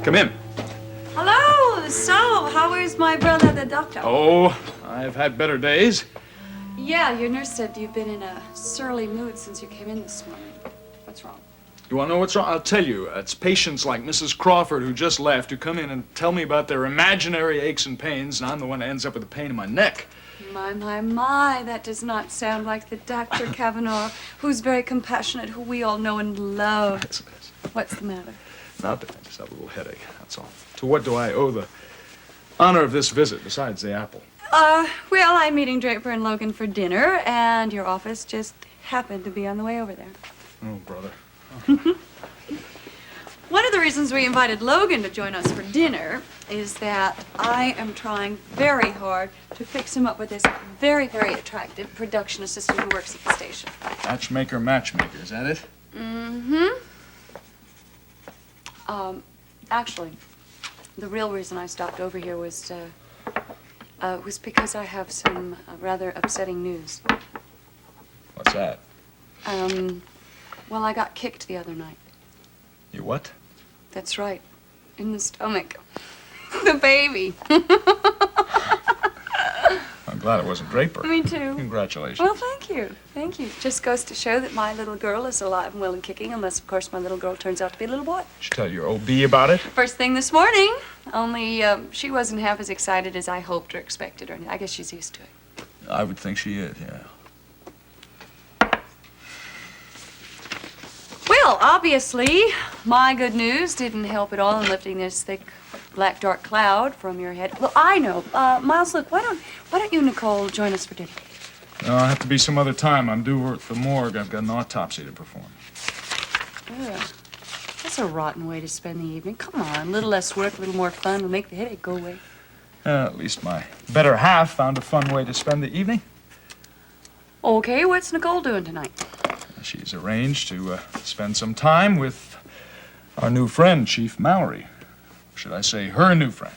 Come in. Hello. So, how is my brother, the doctor? Oh, I've had better days. Yeah, your nurse said you've been in a surly mood since you came in this morning. What's wrong? You want to know what's wrong? I'll tell you. It's patients like Mrs. Crawford who just left who come in and tell me about their imaginary aches and pains, and I'm the one that ends up with a pain in my neck. My, that does not sound like the Dr. Kavanaugh, who's very compassionate, who we all know and love. Yes. What's the matter? Nothing. I just have a little headache, that's all. To what do I owe the honor of this visit, besides the apple? Well, I'm meeting Draper and Logan for dinner, and your office just happened to be on the way over there. Oh, brother. Oh. One of the reasons we invited Logan to join us for dinner is that I am trying very hard to fix him up with this very, very attractive production assistant who works at the station. Matchmaker, is that it? Mm-hmm. Actually, the real reason I stopped over here was because I have some rather upsetting news. What's that? Well, I got kicked the other night. You what? That's right. In the stomach. The baby. I'm glad it wasn't Draper. Me too. Congratulations. Well, thank you. Thank you. Just goes to show that my little girl is alive and well and kicking, unless, of course, my little girl turns out to be a little boy. Did you tell your OB about it? First thing this morning. Only, she wasn't half as excited as I hoped or expected or anything. I guess she's used to it. I would think she is, yeah. Well, obviously, my good news didn't help at all in lifting this thick, black, dark cloud from your head. Well, I know. Miles, look, why don't you, Nicole, join us for dinner? No, I'll have to be some other time. I'm due at the morgue. I've got an autopsy to perform. Ugh. That's a rotten way to spend the evening. Come on, a little less work, a little more fun will make the headache go away. At least my better half found a fun way to spend the evening. Okay, what's Nicole doing tonight? She's arranged to spend some time with our new friend, Chief Mallory. Should I say her new friend?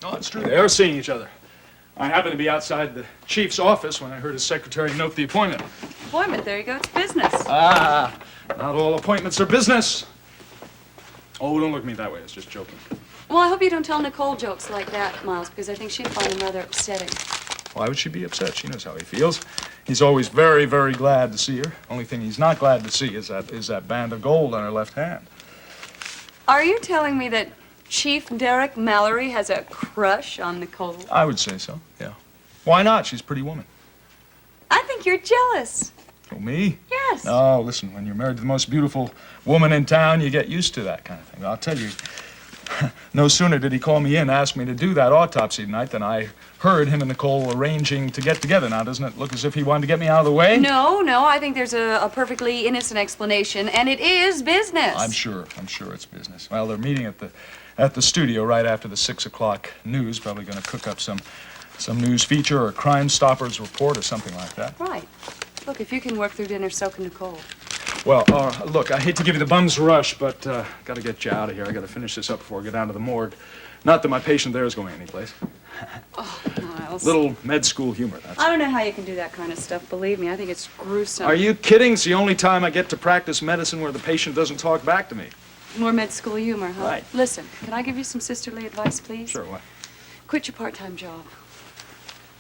Oh, it's true. They are seeing each other. I happened to be outside the chief's office when I heard his secretary note the appointment. Appointment, there you go. It's business. Ah, not all appointments are business. Oh, don't look at me that way. It's just joking. Well, I hope you don't tell Nicole jokes like that, Miles, because I think she'd find them rather upsetting. Why would she be upset? She knows how he feels. He's always very, very glad to see her. Only thing he's not glad to see is that band of gold on her left hand. Are you telling me that Chief Derek Mallory has a crush on Nicole? I would say so, yeah. Why not? She's a pretty woman. I think you're jealous. Oh, me? Yes. Oh, listen, when you're married to the most beautiful woman in town, you get used to that kind of thing. I'll tell you, no sooner did he call me in and ask me to do that autopsy tonight than I heard him and Nicole arranging to get together. Now, doesn't it look as if he wanted to get me out of the way? No, I think there's a perfectly innocent explanation, and it is business. I'm sure it's business. Well, they're meeting at the studio right after the 6 o'clock news. Probably going to cook up some news feature or Crime Stoppers report or something like that. Right. Look, if you can work through dinner, so can Nicole. Well, look, I hate to give you the bum's rush, but got to get you out of here. I got to finish this up before I go down to the morgue. Not that my patient there is going anyplace. Oh, Miles. Little med school humor, that's I don't know how you can do that kind of stuff. Believe me, I think it's gruesome. Are you kidding? It's the only time I get to practice medicine where the patient doesn't talk back to me. More med school humor, huh? Right. Listen, can I give you some sisterly advice, please? Sure, what? Quit your part-time job.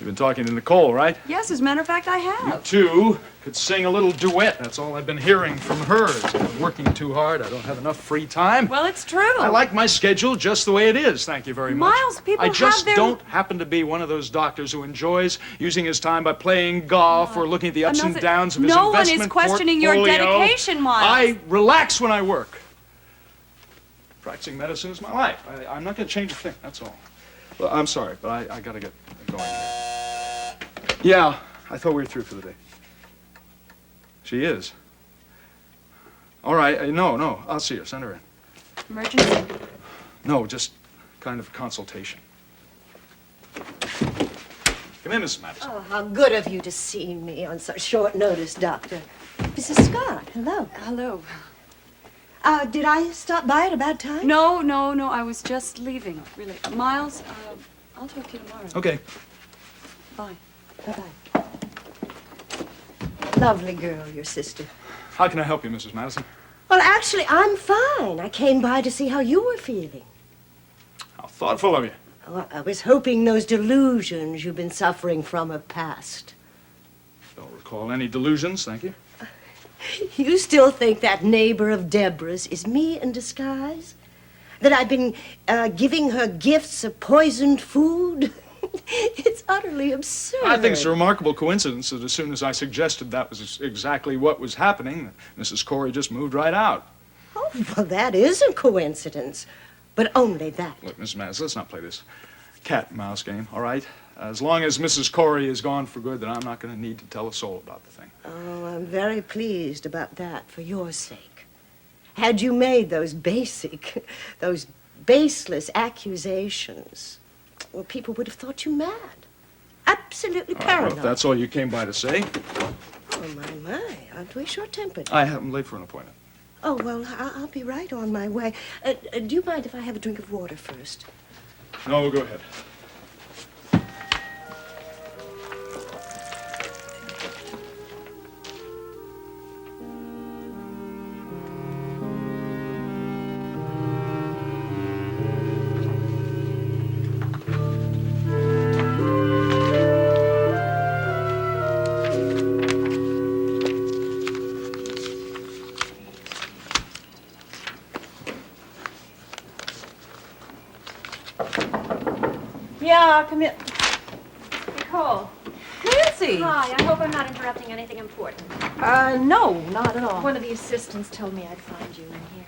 You've been talking to Nicole, right? Yes, as a matter of fact, I You have. two could sing a little duet. That's all I've been hearing from her. I'm working too hard. I don't have enough free time. Well, it's true. I like my schedule just the way it is. Thank you very much. Miles, people I just have their... don't happen to be one of those doctors who enjoys using his time by playing golf or looking at the ups and downs of his No one investment is questioning your portfolio. dedication, Miles. I relax when I work. Practicing medicine is my life. I'm not going to change a thing, that's all. Well, I'm sorry, but I got to get going here. Yeah, I thought we were through for the day. She is. All right, no, I'll see her. Send her in. Emergency? No, just kind of consultation. Come in, Mrs. Madison. Oh, how good of you to see me on such short notice, Doctor. Mrs. Scott, hello. Hello. Did I stop by at a bad time? No, I was just leaving, really. Miles, I'll talk to you tomorrow. Okay. Bye. Bye-bye. Lovely girl, your sister. How can I help you, Mrs. Madison? Well, actually, I'm fine. I came by to see how you were feeling. How thoughtful of you. Oh, I was hoping those delusions you've been suffering from have passed. Don't recall any delusions, thank you. You still think that neighbor of Deborah's is me in disguise? That I've been giving her gifts of poisoned food? It's utterly absurd. I think it's a remarkable coincidence that as soon as I suggested that was exactly what was happening, Mrs. Corey just moved right out. Oh, well, that is a coincidence. But only that. Look, Mrs. Madison, let's not play this cat and mouse game, all right? As long as Mrs. Corey is gone for good, then I'm not going to need to tell a soul about the thing. Oh, I'm very pleased about that for your sake. Had you made those those baseless accusations, well, people would have thought you mad. Absolutely All right, well, paranoid. if that's all you came by to say, Oh, my, aren't we short-tempered? I'm late for an appointment. Oh, well, I'll be right on my way. Do you mind if I have a drink of water first? No, go ahead. Yeah, come in. Nicole. Nancy! Hi, I hope I'm not interrupting anything important. No, not at all. One of the assistants told me I'd find you in here.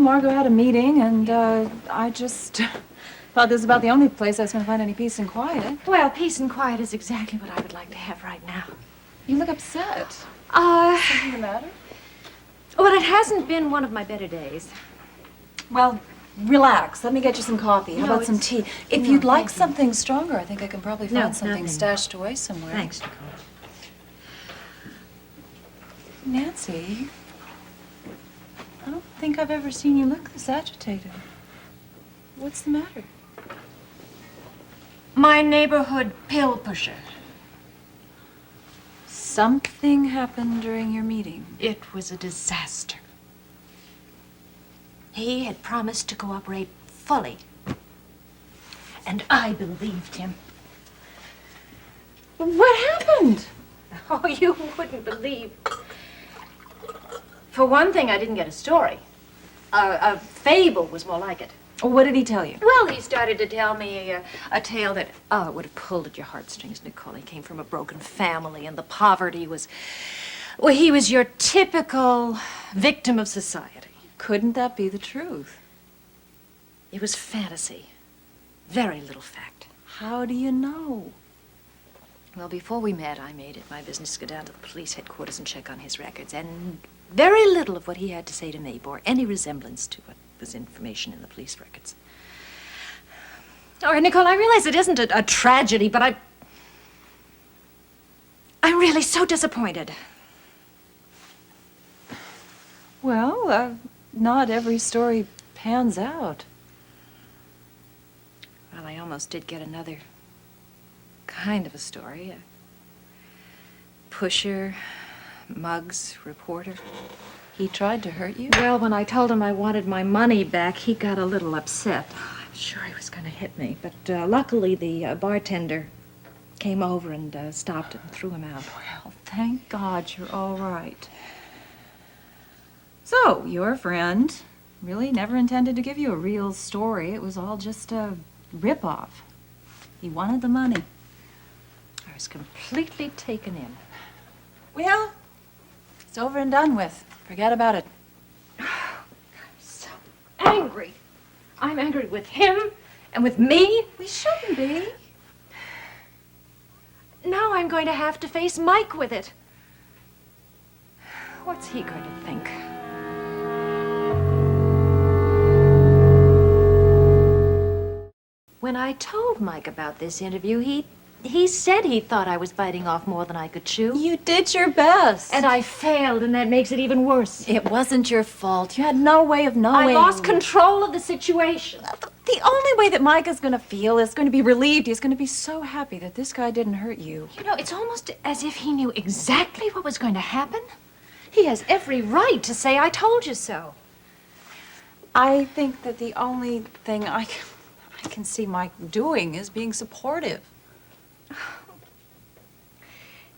Margot had a meeting, and I just thought this was about the only place I was going to find any peace and quiet. Well, peace and quiet is exactly what I would like to have right now. You look upset. Something the matter? Well, it hasn't been one of my better days. Well, relax. Let me get you some coffee. How No, about some it's- tea? If no, you'd like thank you. something stronger, I think I can probably No, find something nothing. stashed away somewhere. Thanks, Nicole. Nancy, I don't think I've ever seen you look this agitated. What's the matter? My neighborhood pill pusher. Something happened during your meeting. It was a disaster. He had promised to cooperate fully. And I believed him. What happened? Oh, you wouldn't believe. For one thing, I didn't get a story. A fable was more like it. What did he tell you? Well, he started to tell me a tale that, it would have pulled at your heartstrings, Nicole. He came from a broken family, and the poverty was... Well, he was your typical victim of society. Couldn't that be the truth? It was fantasy. Very little fact. How do you know? Well, before we met, I made it my business to go down to the police headquarters and check on his records, and very little of what he had to say to me bore any resemblance to what was information in the police records. All right, Nicole, I realize it isn't a tragedy, but I'm really so disappointed. Well, not every story pans out. Well, I almost did get another kind of a story. A pusher, mugs, reporter. He tried to hurt you? Well, when I told him I wanted my money back, he got a little upset. I'm sure he was going to hit me, but luckily the bartender came over and stopped and threw him out. Well, thank God you're all right. So, your friend really never intended to give you a real story. It was all just a rip-off. He wanted the money. I was completely taken in. Well, it's over and done with. Forget about it. So angry. I'm angry with him and with me. We shouldn't be. Now I'm going to have to face Mike with it. What's he going to think? when I told Mike about this interview, he said he thought I was biting off more than I could chew. You did your best. And I failed, and that makes it even worse. It wasn't your fault. You had no way of knowing. I lost control of the situation. The only way that Micah's gonna feel is going to be relieved. He's gonna be so happy that this guy didn't hurt you. You know, it's almost as if he knew exactly what was going to happen. He has every right to say, I told you so. I think that the only thing I can see Mike doing is being supportive.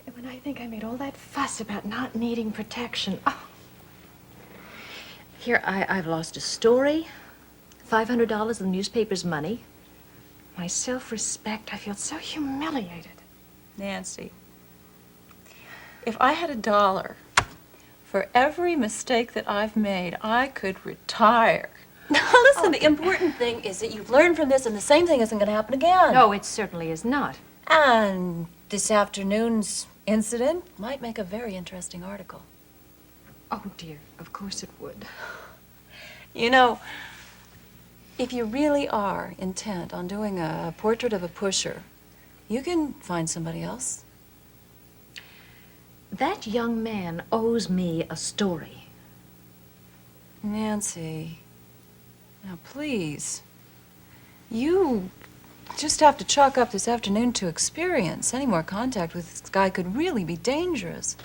And when I think I made all that fuss about not needing protection. Oh. Here, I've lost a story, $500 of the newspaper's money, my self-respect. I feel so humiliated. Nancy, if I had $1 for every mistake that I've made, I could retire. Now, listen, the important thing is that you've learned from this and the same thing isn't going to happen again. No, it certainly is not. And this afternoon's incident might make a very interesting article. Oh, dear, of course it would. You know, if you really are intent on doing a portrait of a pusher, you can find somebody else. That young man owes me a story. Nancy, now please, you just have to chalk up this afternoon to experience. Any more contact with this guy could really be dangerous.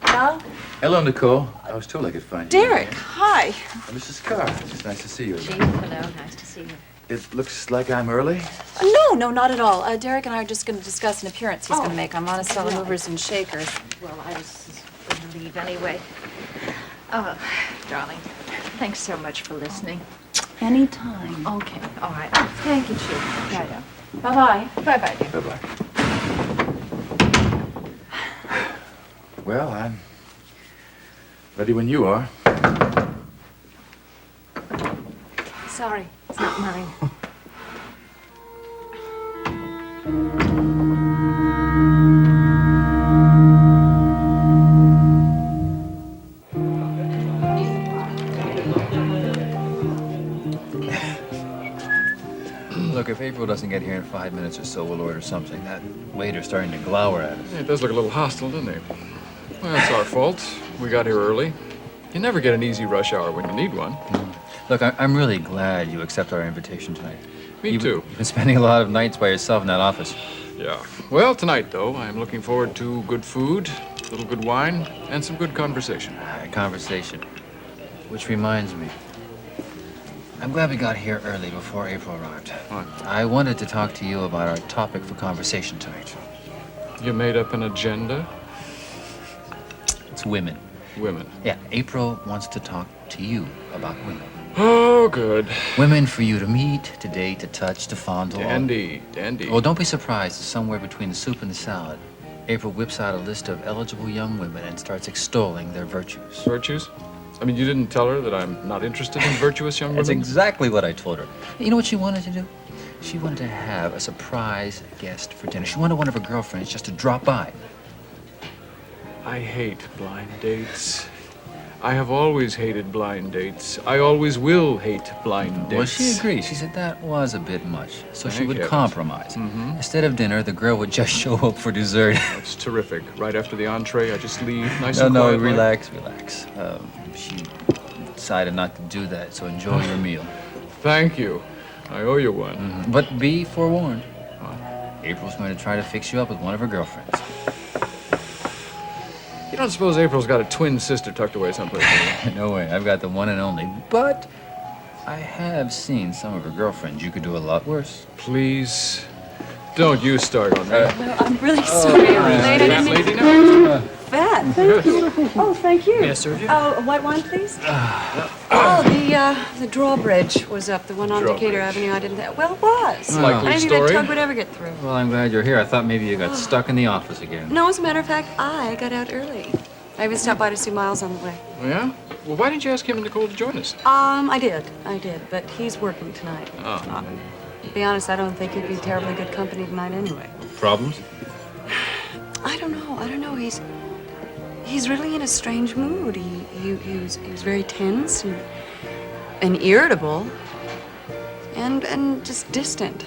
Now, Hello, Nicole. I was told I could find you. Derek, hi. Mrs. Carr, it's nice to see you Gee, again. hello, nice to see you. It looks like I'm early. No, not at all. Derek and I are just going to discuss an appearance he's going to make on Monticello Movers and Shakers. Well, I was going to leave anyway. Oh, darling, thanks so much for listening. Anytime. Okay, all right. Oh, thank you, Chief. Right on. Bye-bye. Bye-bye, dear. Bye-bye. Well, I'm ready when you are. Sorry, it's not mine. Look, if April doesn't get here in 5 minutes or so, we'll order something. That waiter's starting to glower at us. Yeah, it does look a little hostile, doesn't it? Well, it's our fault. We got here early. You never get an easy rush hour when you need one. Look, I'm really glad you accept our invitation tonight. Me too. You've been spending a lot of nights by yourself in that office. Yeah. Well, tonight, though, I'm looking forward to good food, a little good wine, and some good conversation. Conversation. Which reminds me. I'm glad we got here early before April arrived. What? I wanted to talk to you about our topic for conversation tonight. You made up an agenda? It's women. Women. Yeah, April wants to talk to you about women. Oh, good. Women for you to meet, to date, to touch, to fondle. Dandy. Well, don't be surprised if somewhere between the soup and the salad, April whips out a list of eligible young women and starts extolling their virtues. Virtues? I mean, you didn't tell her that I'm not interested in virtuous young That's women? exactly what I told her. You know what she wanted to do? She wanted to have a surprise guest for dinner. She wanted one of her girlfriends just to drop by. I hate blind dates. I have always hated blind dates. I always will hate blind dates. Well, she agreed. She said that was a bit much. So she Thank would heavens. compromise. Instead of dinner, the girl would just show up for dessert. That's terrific. Right after the entree, I just leave nice No, and quiet. relax. She decided not to do that, so enjoy your meal. Thank you. I owe you one. But be forewarned. April's going to try to fix you up with one of her girlfriends. You don't suppose April's got a twin sister tucked away someplace? do you? No way, I've got the one and only. But I have seen some of her girlfriends. You could do a lot worse. Please, don't you start on that. Well, I'm really sorry I was late. I didn't mean Lady now? Fat. Thank you. Oh, thank you. May I serve you? Oh, white wine, please. The drawbridge was up, the one on Decatur Avenue. I didn't. Well, it was. Likely I didn't think story. that tug would ever get through. Well, I'm glad you're here. I thought maybe you got stuck in the office again. No, as a matter of fact, I got out early. I even stopped by to see Miles on the way. Oh, yeah? Well, why didn't you ask him and Nicole to join us? I did, but he's working tonight. Oh. To be honest, I don't think he'd be terribly good company tonight anyway. Problems? I don't know. He's really in a strange mood. He was very tense and irritable. and just distant,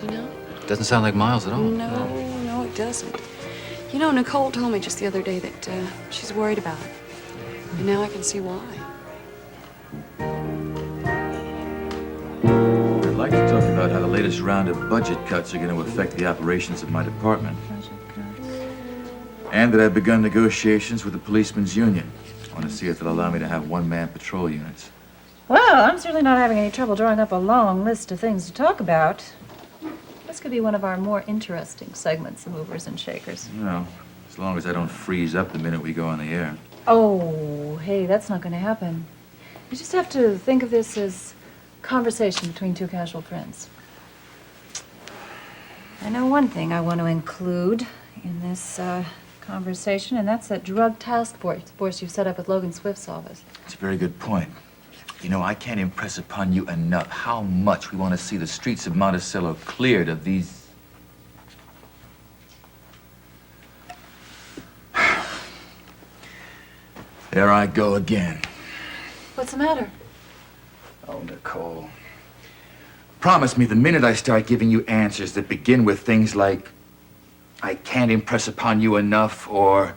you know? Doesn't sound like Miles at all. No, it doesn't. You know, Nicole told me just the other day that she's worried about it. And now I can see why. I'd like to talk about how the latest round of budget cuts are going to affect the operations of my department. And that I've begun negotiations with the policemen's union. I want to see if they'll allow me to have one-man patrol units. Well, I'm certainly not having any trouble drawing up a long list of things to talk about. This could be one of our more interesting segments of Movers and Shakers. You know, as long as I don't freeze up the minute we go on the air. Oh, hey, that's not going to happen. You just have to think of this as conversation between two casual friends. I know one thing I want to include in this conversation, and that's that drug task force you've set up with Logan Swift's office. It's a very good point. You know, I can't impress upon you enough how much we want to see the streets of Monticello cleared of these... There I go again. What's the matter? Oh, Nicole. Promise me the minute I start giving you answers that begin with things like, I can't impress upon you enough, or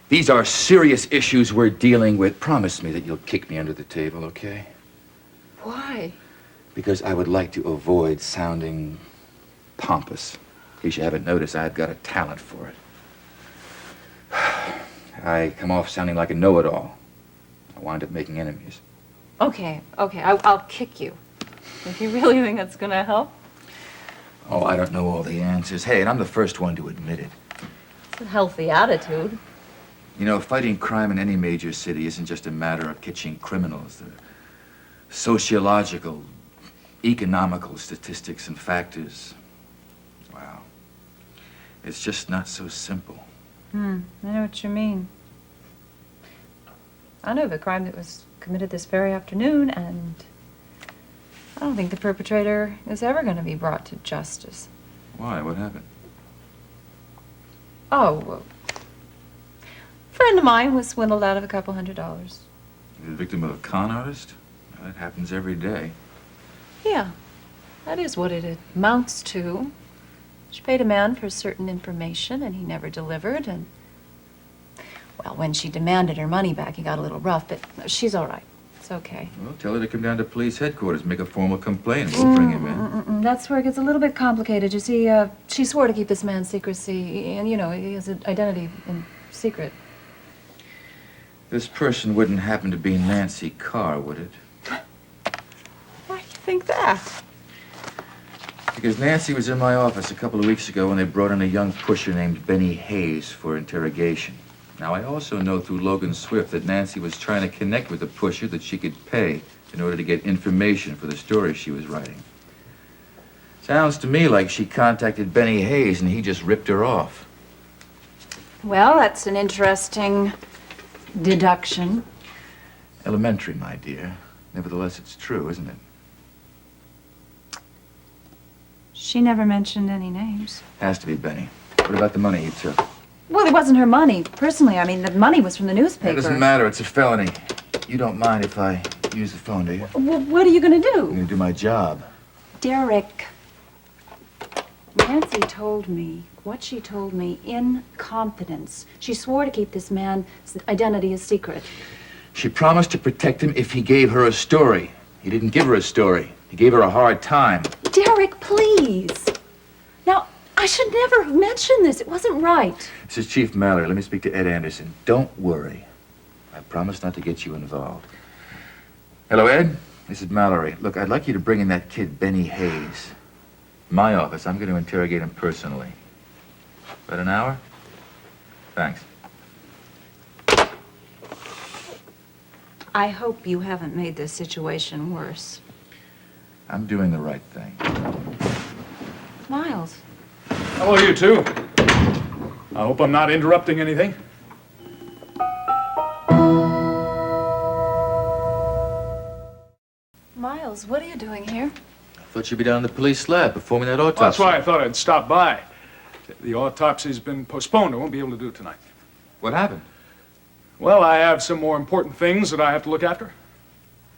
these are serious issues we're dealing with. Promise me that you'll kick me under the table, okay? Why? Because I would like to avoid sounding pompous. In case you haven't noticed, I've got a talent for it. I come off sounding like a know-it-all. I wind up making enemies. Okay, I'll kick you. If you really think that's going to help. Oh, I don't know all the answers. Hey, and I'm the first one to admit it. It's a healthy attitude. You know, fighting crime in any major city isn't just a matter of catching criminals. There are sociological, economical statistics and factors. Wow. It's just not so simple. I know what you mean. I know of a crime that was committed this very afternoon, and I don't think the perpetrator is ever going to be brought to justice. Why? What happened? Oh, a friend of mine was swindled out of a couple $100. The victim of a con artist? Well, that happens every day. Yeah, that is what it amounts to. She paid a man for certain information, and he never delivered, and, well, when she demanded her money back, he got a little rough, but she's all right. It's okay. Well, tell her to come down to police headquarters, make a formal complaint, and we'll bring him in. That's where it gets a little bit complicated. You see, she swore to keep this man's secrecy, and, you know, his identity in secret. This person wouldn't happen to be Nancy Carr, would it? Why do you think that? Because Nancy was in my office a couple of weeks ago when they brought in a young pusher named Benny Hayes for interrogation. Now, I also know through Logan Swift that Nancy was trying to connect with the pusher that she could pay in order to get information for the story she was writing. Sounds to me like she contacted Benny Hayes and he just ripped her off. Well, that's an interesting deduction. Elementary, my dear. Nevertheless, it's true, isn't it? She never mentioned any names. Has to be Benny. What about the money he took? Well, it wasn't her money, personally. I mean, the money was from the newspaper. It doesn't matter. It's a felony. You don't mind if I use the phone, do you? Well, what are you going to I'm do? going to do my job. Derek, Nancy told me what she told me in confidence. She swore to keep this man's identity a secret. She promised to protect him if he gave her a story. He didn't give her a story. He gave her a hard time. Derek, please. Now, I should never have mentioned this. It wasn't right. This is Chief Mallory. Let me speak to Ed Anderson. Don't worry. I promise not to get you involved. Hello, Ed. This is Mallory. Look, I'd like you to bring in that kid, Benny Hayes. My office. I'm going to interrogate him personally. About an hour? Thanks. I hope you haven't made this situation worse. I'm doing the right thing. Miles. Hello, you two. I hope I'm not interrupting anything. Miles, what are you doing here? I thought you'd be down in the police lab performing that autopsy. Well, that's why I thought I'd stop by. The autopsy's been postponed. I won't be able to do it tonight. What happened? Well, I have some more important things that I have to look after.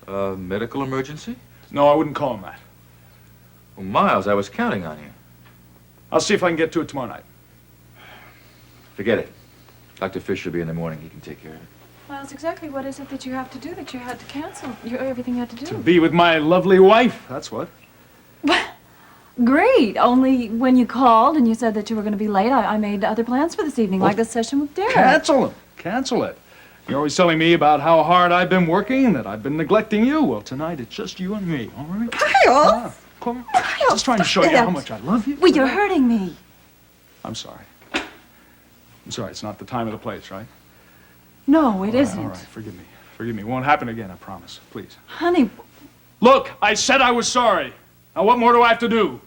Medical emergency? No, I wouldn't call them that. Well, Miles, I was counting on you. I'll see if I can get to it tomorrow night. Forget it. Dr. Fisher will be in the morning. He can take care of it. Miles, exactly what is it that you have to do that you had to cancel? Everything you had to do? To be with my lovely wife, that's what. Great. Only when you called and you said that you were going to be late, I made other plans for this evening, like the session with Derek. Cancel them. Cancel it. You're always telling me about how hard I've been working and that I've been neglecting you. Well, tonight it's just you and me, all right? Kyle! Come on. Just trying to show you how much I love you. Well, you're hurting me. I'm sorry. I'm sorry. It's not the time or the place, right? No, it isn't. All right. Forgive me. Forgive me. It won't happen again, I promise. Please. Honey, Look, I said I was sorry. Now, what more do I have to do?